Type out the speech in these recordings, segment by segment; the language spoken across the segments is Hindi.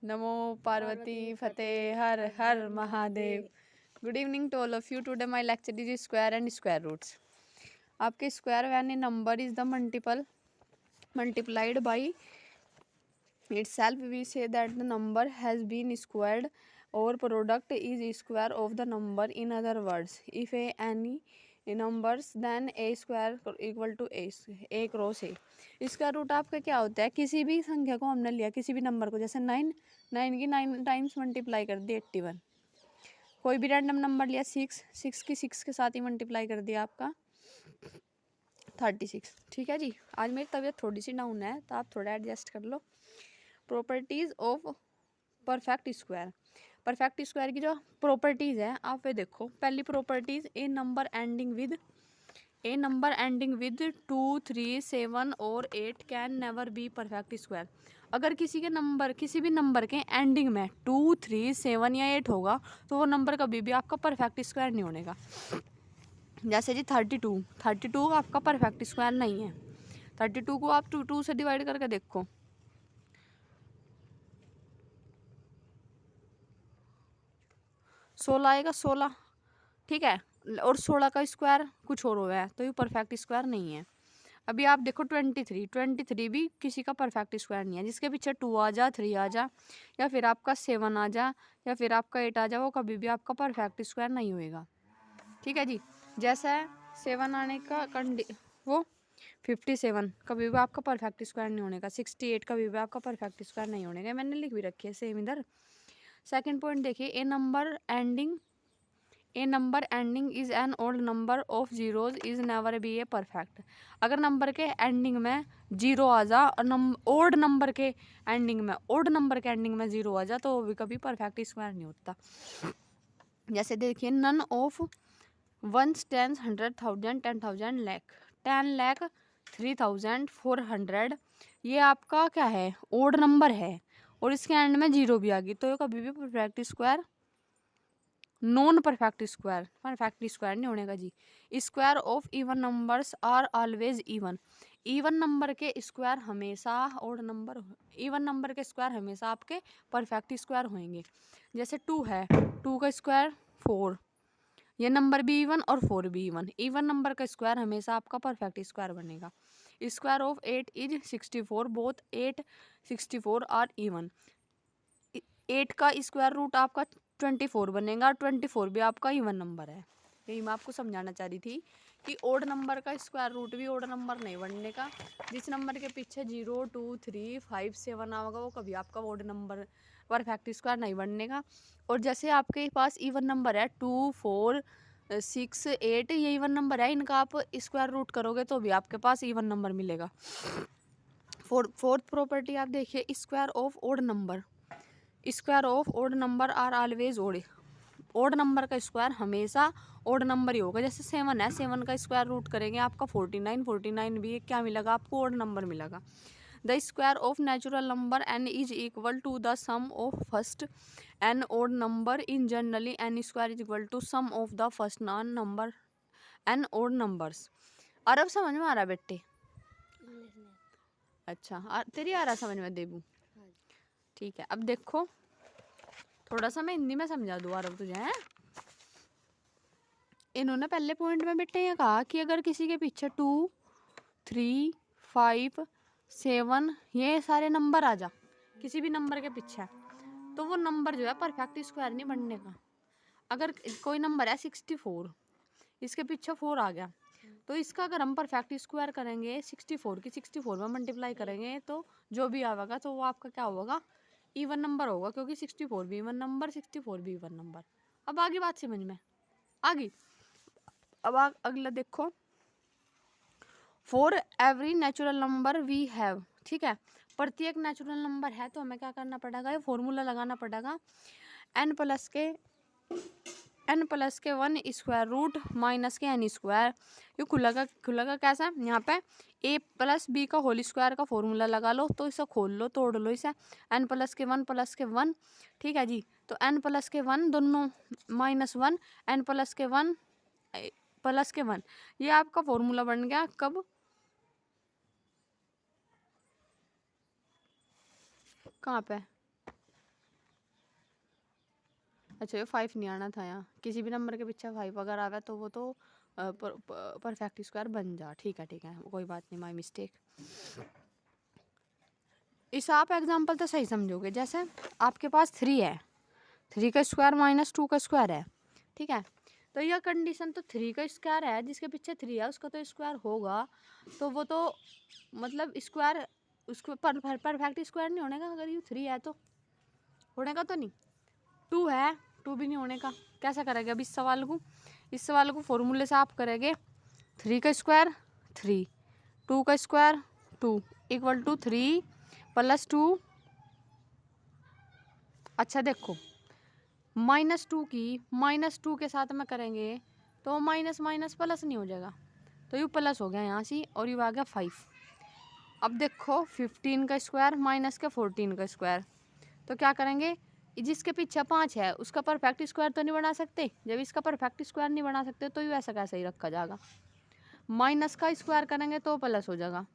नमो पार्वती फतेह हर हर Mahadev. Good evening to all of you. Today my lecture is square and square roots. आपके square when a number is the multiple multiplied by itself, we say that the number has been squared or product is square of the number. In other words, if any numbers then a square equal to a cross a। इसका रूट आपका क्या होता है? किसी भी संख्या को हमने लिया, किसी भी नंबर को, जैसे 9 की 9 टाइम्स मल्टीप्लाई कर दी 81। कोई भी रैंडम नंबर लिया, 6 की 6 के साथ ही मल्टीप्लाई कर दिया आपका 36। ठीक है जी। आज मेरी तबीयत थोड़ी सी डाउन है तो आप थोड़ा एडजस्ट कर लो। Properties of perfect square. Perfect square की जो प्रॉपर्टीज है आप वे देखो। पहली properties, a number ending with 2 3 7 और 8 can never be perfect square. अगर किसी भी नंबर के एंडिंग में 2 3 7 या 8 होगा तो वो नंबर कभी भी आपका परफेक्ट स्क्वायर नहीं होनेगा। जैसे जी 32 आपका परफेक्ट स्क्वायर नहीं है। 32 को आप 2 से डिवाइड करके देखो, 16 आएगा 16। ठीक है, और 16 का स्क्वायर कुछ और हुआ है तो ये परफेक्ट स्क्वायर नहीं है। अभी आप देखो 23 भी किसी का परफेक्ट स्क्वायर नहीं है। जिसके पीछे 2 आ जा, 3 आ जा, या फिर आपका 7 आ जा, या फिर आपका 8 आ जा, वो कभी भी आपका परफेक्ट स्क्वायर नहीं होएगा। ठीक है जी। जैसा है 7 आने का वो 57 कभी भी आपका परफेक्ट स्क्वायर नहीं होने का। 68 कभी भी आपका परफेक्ट स्क्वायर नहीं होने का। मैंने लिख भी रखी है सेम इधर। सेकंड पॉइंट देखिए, a number ending is an odd number of zeros is never be a perfect. अगर नंबर के एंडिंग में जीरो आ जा और ओल्ड नंबर के एंडिंग में जीरो आ जा तो वो भी कभी परफेक्ट स्क्वायर नहीं होता। जैसे देखिए, नन ऑफ 1 10 100,000 10,000 लाख 10 लाख 3,400, ये आपका क्या है? ओड नंबर है और इसके एंड में जीरो भी आ गई तो ये कभी भी परफेक्ट स्क्वायर परफेक्ट स्क्वायर नहीं होने का जी। Square of even numbers are always even number के स्क्वायर हमेशा इवन नंबर के स्क्वायर हमेशा आपके परफेक्ट स्क्वायर होंगे। जैसे 2 है, 2 का स्क्वायर 4, ये नंबर भी इवन और 4 भी इवन नंबर का स्क्वायर हमेशा आपका परफेक्ट स्क्वायर बनेगा। Square of 8 is 64, both 8 64 are even. 8 का स्क्वायर रूट आपका 24 बनेगा और 24 भी आपका इवन नंबर है। यही मैं आपको समझाना चाह रही थी कि ओड नंबर का स्क्वायर रूट भी ओड नंबर नहीं बनने का। जिस नंबर के पीछे 0 2 3 5 7 आएगा वो कभी आपका ओड नंबर परफेक्ट स्क्वायर नहीं बनने का। और जैसे आपके पास इवन नंबर है 2 4 6 8, ये इवन नंबर है, इनका आप स्क्वायर रूट करोगे तो भी आपके पास इवन नंबर मिलेगा। फोर्थ प्रॉपर्टी आप देखिए, square of odd number are always odd number का स्क्वायर हमेशा ओड नंबर ही होगा। जैसे 7 है, 7 का स्क्वायर रूट करेंगे आपका 49 भी क्या मिलेगा आपको? ओड नंबर मिलेगा। The square of natural number n is equal to the sum of first n odd number. In generally n square is equal to sum of the first n odd numbers. अरब समझ में आ रहा बेटे? अच्छा, तेरी आ रहा समझ में देबू? ठीक है, अब देखो थोड़ा सा मैं हिंदी में समझा दूँ अरब तुझे है। इन्होंने पहले पॉइंट में बेटे ये कहा कि अगर किसी के पीछे 2 3 5 7 ये सारे नंबर आ जा किसी भी नंबर के पीछे, तो वो नंबर जो है परफेक्ट स्क्वायर नहीं बनने का। अगर कोई नंबर है 64, इसके पीछे 4 आ गया तो इसका अगर हम परफेक्ट स्क्वायर करेंगे 64 की 64 में मल्टीप्लाई करेंगे तो जो भी आएगा तो वो आपका क्या होगा? इवन नंबर होगा, क्योंकि 64 भी इवन नंबर 64 भी इवन नंबर। अब आगे बात समझ में आ गई? अब अगला देखो, for every natural number we have. ठीक है, प्रत्येक नेचुरल नंबर है तो हमें क्या करना पड़ेगा? ये फॉर्मूला लगाना पड़ेगा n प्लस के 1 स्क्वायर रूट माइनस के n स्क्वायर। ये खुला कैसा? यहाँ पे a प्लस बी का होल स्क्वायर का फॉर्मूला लगा लो, तो इसे खोल लो, तोड़ लो इसे। n प्लस के 1 ठीक है जी। तो n प्लस के 1 दोनों -1, n प्लस के 1 ये आपका फॉर्मूला बन गया। कब? कहाँ पे? अच्छा ये 5 नहीं आना था यहाँ, किसी भी नंबर के पीछे 5 अगर आवे तो वो तो परफेक्ट स्क्वायर बन जा। ठीक है कोई बात नहीं, माय मिस्टेक। इस आप एग्जांपल तो सही समझोगे। जैसे आपके पास 3 है, 3 का स्क्वायर माइनस 2 का स्क्वायर है, ठीक है। तो यह कंडीशन तो 3 का स्क्वायर है, जिसके पीछे 3 है उसका तो स्क्वायर होगा, तो वो तो मतलब स्क्वायर उसको परफेक्ट स्क्वायर नहीं होने का। अगर ये 3 है तो होने का तो नहीं, 2 है 2 भी नहीं होने का। कैसा करेंगे अब इस सवाल को फॉर्मूले से आप करेंगे। 3 का स्क्वायर 3, 2 का स्क्वायर 2 इक्वल टू 3 प्लस 2। अच्छा देखो -2 के साथ में करेंगे तो माइनस माइनस प्लस नहीं हो जाएगा, तो ये प्लस हो गया यहाँ से और ये आ गया 5। अब देखो 15 का स्क्वायर माइनस के 14 का स्क्वायर, तो क्या करेंगे, जिसके पीछे 5 है उसका परफेक्ट स्क्वायर तो नहीं बना सकते। जब इसका परफेक्ट स्क्वायर नहीं बना सकते तो ये ऐसा कैसे ही रखा जाएगा। माइनस का स्क्वायर करेंगे तो प्लस हो जाएगा,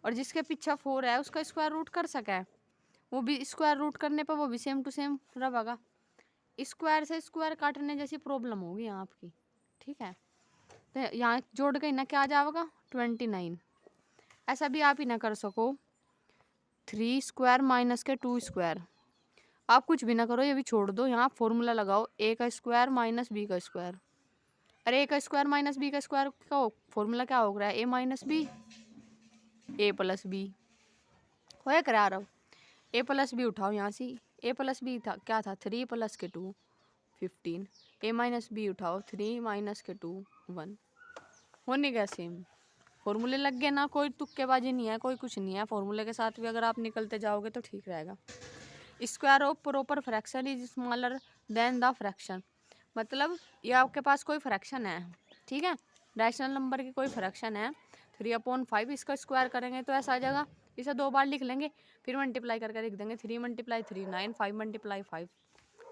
और जिसके पीछे 4 है उसका स्क्वायर रूट कर सका है, वो भी स्क्वायर रूट करने पर वो भी सेम टू सेम रहेगा। स्क्वायर से स्क्वायर काटने जैसी प्रॉब्लम होगी यहाँ आपकी, ठीक है। तो यहाँ जोड़ के ना क्या आ जाएगा 29। ऐसा भी आप ही ना कर सको 3 स्क्वायर माइनस के 2 स्क्वायर, आप कुछ भी ना करो, ये भी छोड़ दो। यहाँ फॉर्मूला लगाओ a का स्क्वायर माइनस b का स्क्वायर। अरे a का स्क्वायर माइनस b का स्क्वायर का फॉर्मूला क्या हो रहा है, a minus B a plus B होया करा रहा हो। a प्लस बी उठाओ यहाँ से, a प्लस बी था क्या था 3 प्लस के 2 15, a माइनस बी उठाओ 3 माइनस के 2 1, होने गया सेम। फॉर्मूले लग गए ना, कोई तुक्केबाजी नहीं है, कोई कुछ नहीं है। फॉर्मूले के साथ भी अगर आप निकलते जाओगे तो ठीक रहेगा। Square of proper fraction is smaller than the fraction, मतलब ये आपके पास कोई फ्रैक्शन है, ठीक है, रैशनल नंबर की कोई फ्रैक्शन है 3/5, इसका स्क्वायर करेंगे तो ऐसा आ जाएगा। इसे 2 बार लिख लेंगे, फिर मल्टीप्लाई करके लिख देंगे 3 × 3 9, 5 × 5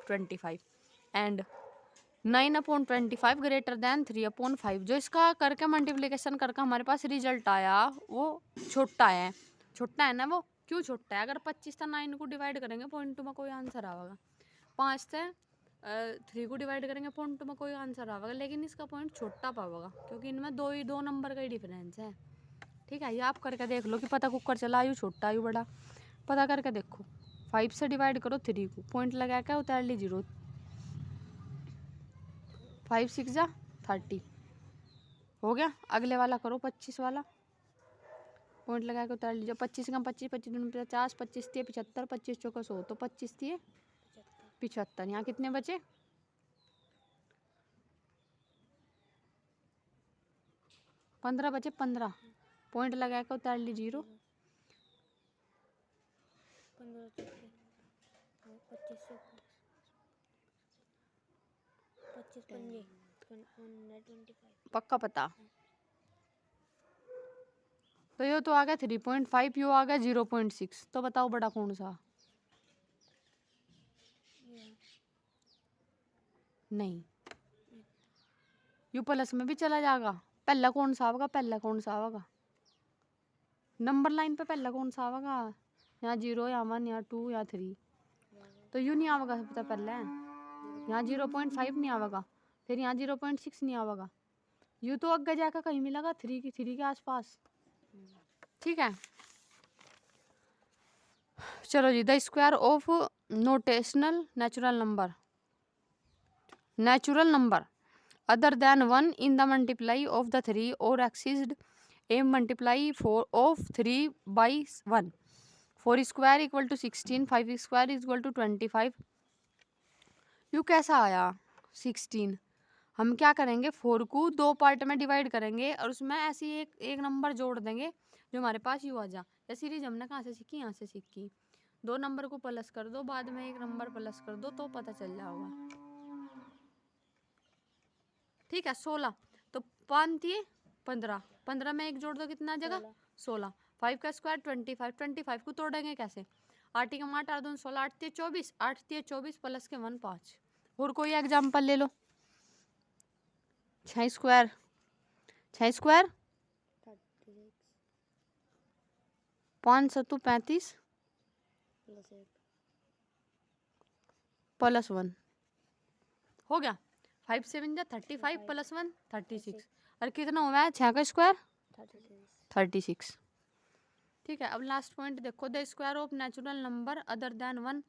25 एंड 9/25 ग्रेटर देन 3/5। जो इसका करके मल्टीप्लिकेशन करके हमारे पास रिजल्ट आया वो छोटा है ना। वो क्यों छोटा है, अगर 25 से 9 को डिवाइड करेंगे पॉइंट में कोई आंसर आएगा, 5 से 3 को डिवाइड करेंगे पॉइंट में कोई आंसर आएगा, लेकिन इसका पॉइंट छोटा पाएगा क्योंकि इनमें दो नंबर का ही डिफरेंस है, ठीक है। ये आप करके देख लो कि पता कुकर चला आयु छोटा आयु बड़ा, पता करके देखो। 5 से डिवाइड करो 3 को, पॉइंट लगा के उतार ली 0, 5 6 जा 30 हो गया। अगले वाला करो 25 वाला, पॉइंट लगा के उतार लीजिए। 25 का 25, 25 दूनी 50, 25 थी 75, 25 चौका 100, तो 25 थी 75। यहाँ कितने बचे 15 बचे 15, पॉइंट लगा के उतार ली 0। पक्का पता, तो ये तो आ गया 3.5, यो आ गया 0.6, तो बताओ बड़ा कौन सा। नहीं, यू प्लस में भी चला जाएगा। पहला कौन सा आवेगा, पहला कौन सा आवेगा नंबर लाइन पे, पहला कौन सा आवेगा, यहाँ 0 यहाँ 1 यहाँ 2 यहाँ 3, तो यू नहीं आवेगा सबसे पहले। यहाँ 0.5 नहीं आवेगा, फिर यहाँ 0.6 नहीं आवेगा, यू तो आगे जाकर कहीं मिलेगा 3 के आसपास, ठीक है। चलो जी, the square of notational natural number other than 1 in the multiply of the 3 or exceed a multiply of 3 by 1. 4 square equal to 16, 5 square equal to 25। You कैसा आया 16, हम क्या करेंगे 4 को 2 पार्ट में डिवाइड करेंगे और उसमें ऐसी एक नंबर जोड़ देंगे जो हमारे पास यू आ जा। ये सीरीज हमने कहाँ से सीखी, यहाँ से सीखी। 2 नंबर को प्लस कर दो, बाद में 1 नंबर प्लस कर दो तो पता चल जाएगा, ठीक है। 16 तो 5 दिए 15, 15 में 1 जोड़ दो कितना आ जाएगा 16। 5 का स्क्वायर 25, 25 को तोड़ेंगे कैसे, 8 के 8 8 2 16, 8 24, 8 24 प्लस के 1 5। और कोई एग्जाम्पल ले लो, 6 स्क्वायर 5 7 35 प्लस 1, हो गया 5 7 जा 35 प्लस 1 36 और कितना हुआ है 6 का स्क्वायर 36। ठीक है, अब लास्ट पॉइंट देखो, the square of natural number other than 1,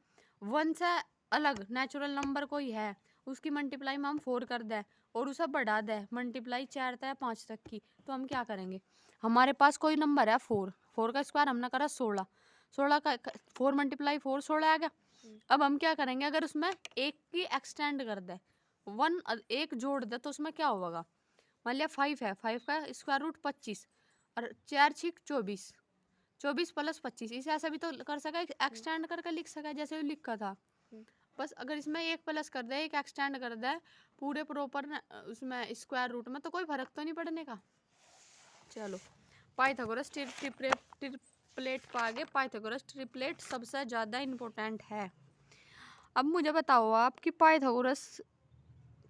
1 से अलग नेचुरल नंबर कोई है उसकी मल्टीप्लाई में हम 4 कर दे और उसे बढ़ा दे मल्टीप्लाई 4 तक 5 तक की, तो हम क्या करेंगे? हमारे पास कोई नंबर है 4 का स्क्वायर हमने करा 16 का 4 मल्टीप्लाई 4 16 आ गया। अब हम क्या करेंगे, अगर उसमें एक की एक्सटेंड कर दे 1 एक जोड़ दे तो उसमें क्या होगा? मान लिया 5 है, 5 का स्क्वायर रूट 25 और 4 6 24 24 प्लस 25, इसे ऐसा भी तो कर सका एक्सटेंड करके लिख सका जैसे वो लिखा था। बस अगर इसमें एक प्लस कर दे एक एक्सटेंड कर दे पूरे प्रॉपर उसमें स्क्वायर रूट में तो कोई फर्क तो नहीं पड़ने का। चलो पाइथागोरस ट्रिपलेट पा गए। पाइथागोरस ट्रिपलेट सबसे ज़्यादा इम्पोर्टेंट है। अब मुझे बताओ आप कि पाइथागोरस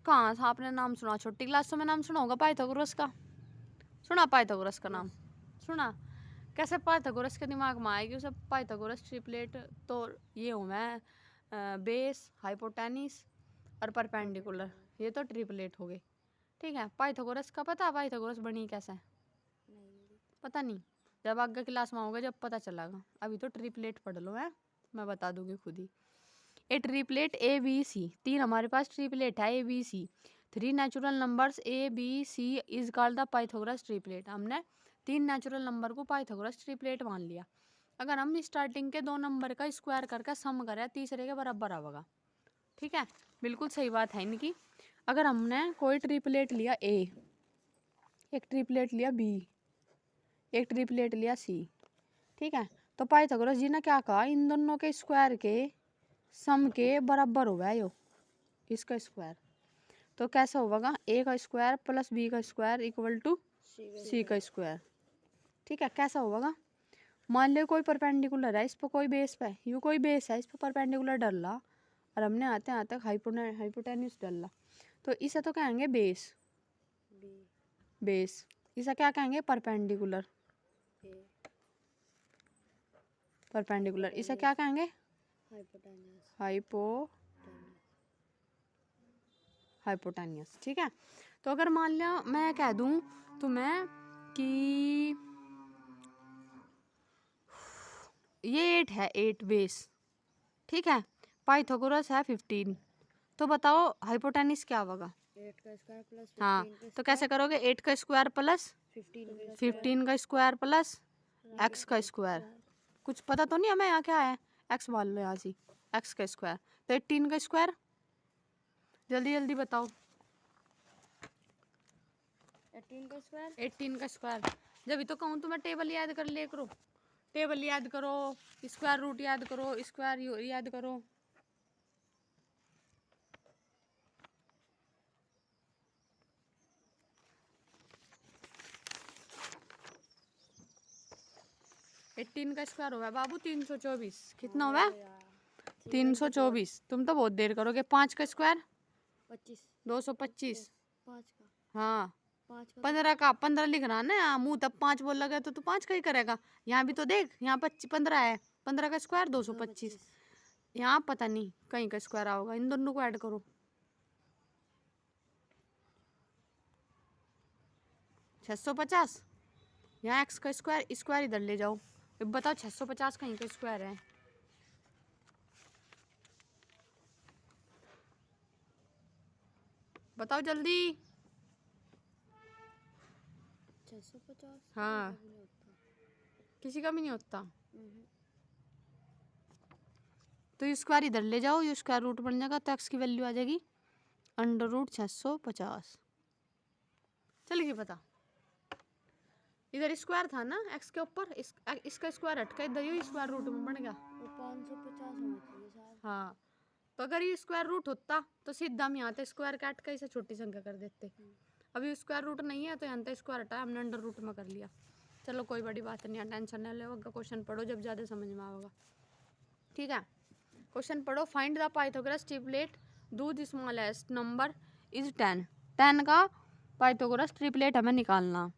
कहाँ था? आपने नाम सुना छोटी क्लासों में, नाम सुना होगा पाइथागोरस का, सुना पाइथागोरस का नाम सुना? कैसे पाइथागोरस के दिमाग में आएगी उसे पाइथागोरस ट्रिपलेट? तो ये हूँ मैं बेस हाइपोटेनिस और परपेंडिकुलर, ये तो ट्रिपलेट हो गए। ठीक है, पाइथागोरस का पता? पाइथागोरस बनी कैसे? पता नहीं, जब आगे क्लास में होगा जब पता चलेगा, अभी तो ट्रिपलेट पढ़ लो है, मैं बता दूंगी खुद ही। ए ट्रिपलेट ए बी सी, 3 हमारे पास ट्रिपलेट है A B C, 3 natural numbers A B C is called the Pythagoras triplet. हमने 3 नेचुरल नंबर को पाइथागोरस ट्रिपलेट मान लिया। अगर हम स्टार्टिंग के 2 नंबर का स्क्वायर करके सम करें तीसरे के बराबर आएगा। ठीक है, बिल्कुल सही बात है इनकी। अगर हमने कोई ट्रिपलेट लिया ए, एक ट्रिपलेट लिया बी, एक ट्रिपलेट लिया सी, ठीक है, तो पाइथागोरस जी ने क्या कहा? इन दोनों के स्क्वायर के सम के बराबर होगा यो इसका स्क्वायर। तो कैसा होगा? ए का स्क्वायर प्लस बी का स्क्वायर इक्वल टू सी का स्क्वायर। ठीक है, कैसा होगा? मान लो कोई परपेंडिकुलर है, इस पर कोई बेस पे, यू कोई बेस है, इस पर परपेंडिकुलर डाला और हमने आते आते हाइपोटेन्यूस डाला, तो इसे तो कहेंगे बेस, बेस। इसे क्या कहेंगे? Perpendicular, perpendicular. इसे क्या कहेंगे? हाइपोटेन्यूस। ठीक है, तो अगर मान लिया मैं कह दूं तुम्हें कि ये 8 है, 8 बेस, ठीक है, पाइथागोरस है 15, तो बताओ हाइपोटेन्यूस क्या होगा? 8 का स्क्वायर प्लस हाँ, तो कैसे करोगे? 8 का स्क्वायर प्लस 15 का स्क्वायर प्लस एक्स का स्क्वायर। कुछ पता तो नहीं हमें यहाँ क्या है? एक्स मान लो यहाँ से, एक्स का स्क्वायर, तो 18 का स्क्वायर। जल्दी जल्दी बताओ। 18 का स्क्वायर, 18 का स्क्वायर। जब भी तो कहूँ तुम्हें टेबल याद कर ले करो, टेबल याद करो, स्क्वायर रूट याद करो, स्क्वायर याद करो। एटीन का स्क्वायर होगा बाबू 324। कितना होगा? 324। तुम तो बहुत देर करोगे। 5 का स्क्वायर 25, 225। 5 का, हाँ 5 का 15 का 15 लिख रहा ना यहाँ, मुँह तब 5 बोल लगा तो तू 5 का ही करेगा। यहाँ भी तो देख, यहाँ 15 है, 15 का स्क्वायर 225। यहाँ पता नहीं कहीं का स्क्वायर आओगा, इन दोनों को ऐड करो। 650। यहाँ एक्स का स्क्वायर, स्क्वायर इधर ले जाओ। अब बताओ 650 कहीं का स्क्वायर है? बताओ जल्दी। 650। हाँ, किसी का भी नहीं होता। तो स्क्वायर इधर ले जाओ, ये स्क्वायर रूट बन जाएगा, तो एक्स की वैल्यू आ जाएगी अंडर रूट 650। चलेगी पता? इधर स्क्वायर था ना एक्स के ऊपर, इसका स्क्वायर हटका इधर ये स्क्वायर रूट में बन गया। वो 550 होना चाहिए सर। हाँ, तो अगर ये स्क्वायर रूट होता तो सीधा हम यहाँ तक स्क्वायर काट के इसे छोटी संख्या कर देते। अभी स्क्वायर रूट नहीं है तो यहाँ तक स्क्वायर हटाया हमने, अंडर रूट में कर लिया। चलो कोई बड़ी बात नहीं है, टेंशन नहीं लो। क्वेश्चन पढ़ो जब ज़्यादा समझ में आएगा। ठीक है, क्वेश्चन पढ़ो। Find the Pythagoras triplet do the smallest number is 10। 10 का पाइथागोरस ट्रिपलेट हमें निकालना।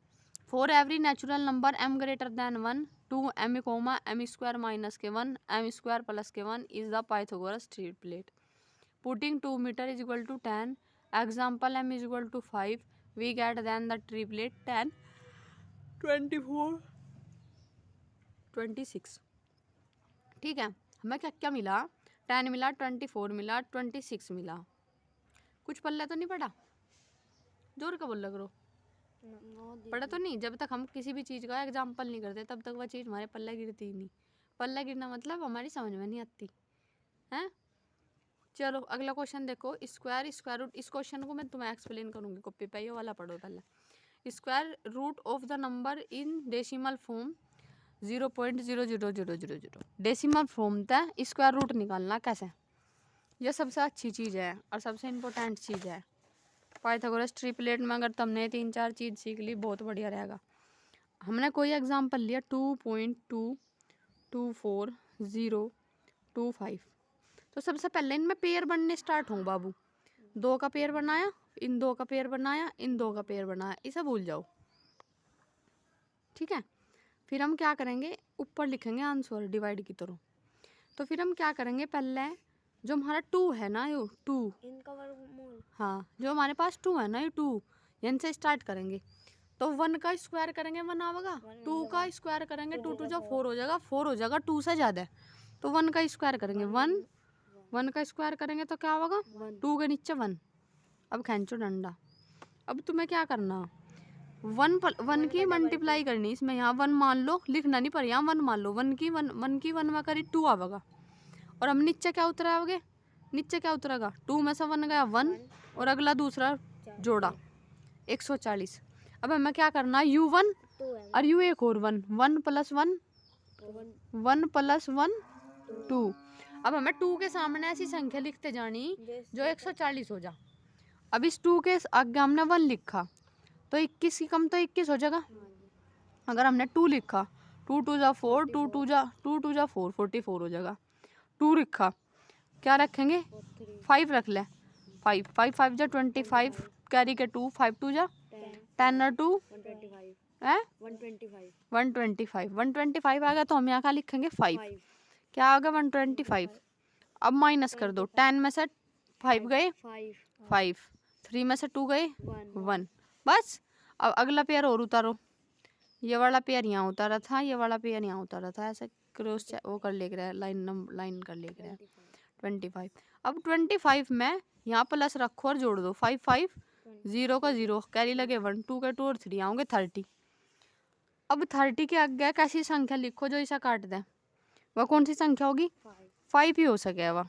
For every natural number m greater than 1 2 m comma m square minus के 1 m स्क्वायर प्लस के 1 is the Pythagoras triplet. Putting 2 metre is equal to 10, example m is equal to 5, we get then the triplet 10, 24, 26। ठीक है, हमें क्या क्या मिला? 10 मिला, 24 मिला, 26 मिला। कुछ पल्ला तो नहीं पड़ा? जोर का बोल लग रहा पड़ा तो नहीं। जब तक हम किसी भी चीज़ का एग्जाम्पल नहीं करते तब तक वह चीज़ हमारे पल्ला गिरती ही नहीं। पल्ला गिरना मतलब हमारी समझ में नहीं आती है। चलो अगला क्वेश्चन देखो, स्क्वायर स्क्वायर रूट। इस क्वेश्चन को मैं तुम्हें एक्सप्लेन करूंगी कॉपी पे, ये वाला पढ़ो पहले। Square root of the number in decimal form 0.00000। Decimal form तक स्क्वायर रूट निकालना कैसे, यह सबसे अच्छी चीज़ है और सबसे इम्पोर्टेंट चीज़ है। पाइथागोरस ट्रिपलेट में अगर तुमने 3-4 चीज़ सीख ली बहुत बढ़िया रहेगा। हमने कोई एग्जांपल लिया 2.224,025, तो सबसे पहले इनमें पेयर बनने स्टार्ट हों बाबू। 2 का पेयर बनाया, इन 2 का पेयर बनाया, इन 2 का पेयर बनाया, इसे भूल जाओ। ठीक है, फिर हम क्या करेंगे, ऊपर लिखेंगे आंसर डिवाइड की तरह। तो फिर हम क्या करेंगे, पहले जो हमारा 2 है ना, यो 2 इनका वर्गमूल, हाँ जो हमारे पास 2 है ना, ये 2 यहाँ से स्टार्ट करेंगे। तो 1 का स्क्वायर करेंगे 1 आवेगा, 2 का स्क्वायर करेंगे 2 2 जा 4 हो जाएगा, 4 हो जाएगा 2 से ज़्यादा है तो 1 का स्क्वायर करेंगे 1, 1 का स्क्वायर करेंगे तो क्या होगा 2 के नीचे 1। अब खींचो डंडा। अब तुम्हें क्या करना, 1 की मल्टीप्लाई करनी, इसमें यहाँ 1 मान लो, लिखना नहीं पर यहाँ 1 मान लो। 1 की 1 में करी 2 आवेगा, और हम नीचे क्या उतराओगे, नीचे क्या उतरेगा 2 में से 1 गया 1 और अगला दूसरा जोड़ा 140। अब हमें क्या करना है, u1 और u एक और 1, 1 + 1 1 + 1 2। अब हमें 2 के सामने ऐसी संख्या लिखते जानी जो 140 हो जा। अब इस 2 के आगे हमने 1 लिखा तो 21 की कम तो 21 हो जाएगा। अगर हमने 2 लिखा 2 2 जा 4, 2 2 जा 4, 44 हो जाएगा। 2 लिखा क्या रखेंगे 5 रख ले, 5 5 5 जा 25, कैरी के 2 5 2 जा 10 और 2 है 125 आ गया। तो हम यहाँ का लिखेंगे 5, क्या आ गया 125। अब माइनस कर दो, 10 में से 5 गए 5, 3 में से 2 गए 1, बस। अब अगला पेयर और उतारो, ये वाला पेयर यहाँ उतारा था, ये वाला पेयर यहाँ उतारा था, ऐसे क्रॉस वो कर ले रहा है, लाइन कर ले रहा है 25। अब 25 में यहाँ प्लस रखो और जोड़ दो 5 5, 0 का 0, कैरी लगे 1, 2 के 2 और 3 आओगे 30। अब 30 के आगे कैसी संख्या लिखो जो इसे काट दे, वह कौन सी संख्या होगी 5 ही हो सके, वह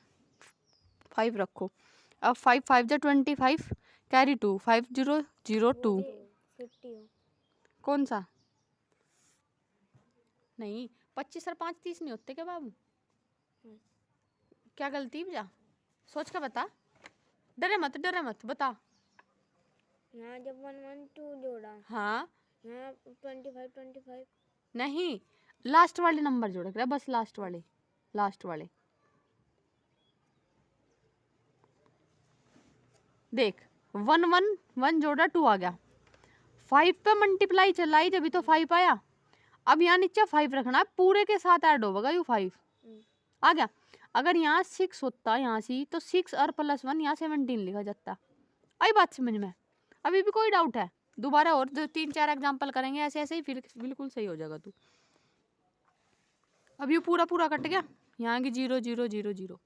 5 रखो। अब 5 5 जा 25, कैरी 2 5 0 0 2, कौन सा नहीं 25 और 5 30 नहीं होते क्या बाबू, क्या गलती जा सोच के बता, डरे मत बता। यहाँ जब 1 1 2 जोड़ा, हाँ यहाँ 25 नहीं, लास्ट वाले नंबर जोड़ कर बस, लास्ट वाले देख 1 1 1 जोड़ा 2 आ गया, 5 पे मल्टीप्लाई चलाई जब तो 5 आया। अब यहाँ नीचे 5 रखना है, पूरे के साथ ऐड होगा यू 5 आ गया। अगर यहाँ 6 होता यहाँ से तो 6 और +1 यहाँ 17 लिखा जाता। आई बात समझ में, अभी भी कोई डाउट है, दोबारा और 2-3-4 एग्जाम्पल करेंगे ऐसे ऐसे ही, फिर बिल्कुल सही हो जाएगा तू। अब ये पूरा कट गया, यहाँ की 0 0 0 0,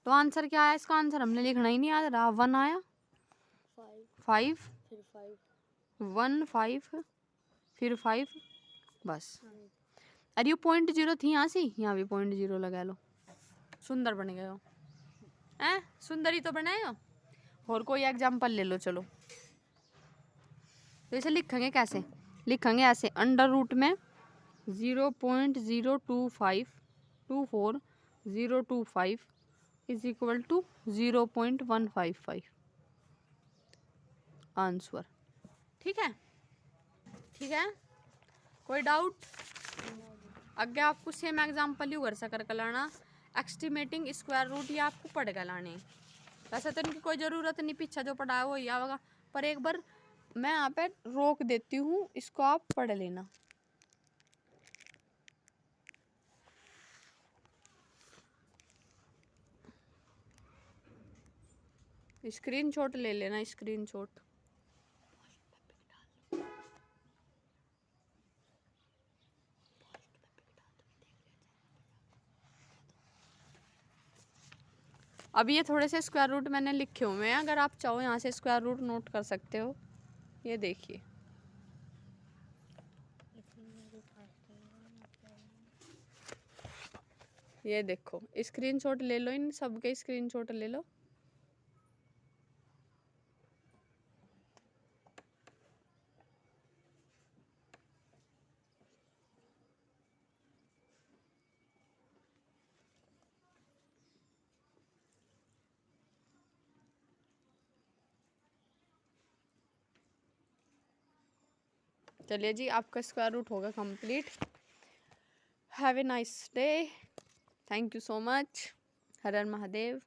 तो आंसर क्या आया, इसका आंसर हमने लिखना ही नहीं आ रहा, 1 आया 5 1 5 फिर 5 बस। अरे ये 0.0 थी यहाँ से, यहाँ भी 0.0 लगा लो, सुंदर बन गए हो हैं, सुंदर ही तो बनाए हो। और कोई एग्जाम्पल ले लो चलो। तो इसे लिखेंगे कैसे, लिखेंगे ऐसे, अंडर रूट में 0.02524,025 इज इक्वल टू 0.155 आंसर। ठीक है कोई डाउट? आगे आपको सेम एग्जाम्पल यू कर सकर लाना, एस्टिमेटिंग स्क्वायर रूट, ये आपको पढ़ कर लाने। वैसे तो इनकी कोई ज़रूरत नहीं, पीछा जो पढ़ा है वो या होगा, पर एक बार मैं यहाँ पे रोक देती हूँ, इसको आप पढ़ लेना। स्क्रीनशॉट ले लेना, स्क्रीनशॉट। अब ये थोड़े से स्क्वायर रूट मैंने लिखे हुए हैं, अगर आप चाहो यहाँ से स्क्वायर रूट नोट कर सकते हो। ये देखिए, ये देखो, स्क्रीनशॉट ले लो, इन सब के स्क्रीनशॉट ले लो। चलिए जी, आपका स्क्वायर रूट होगा complete. Have a nice day, thank you so much. हर हर महादेव।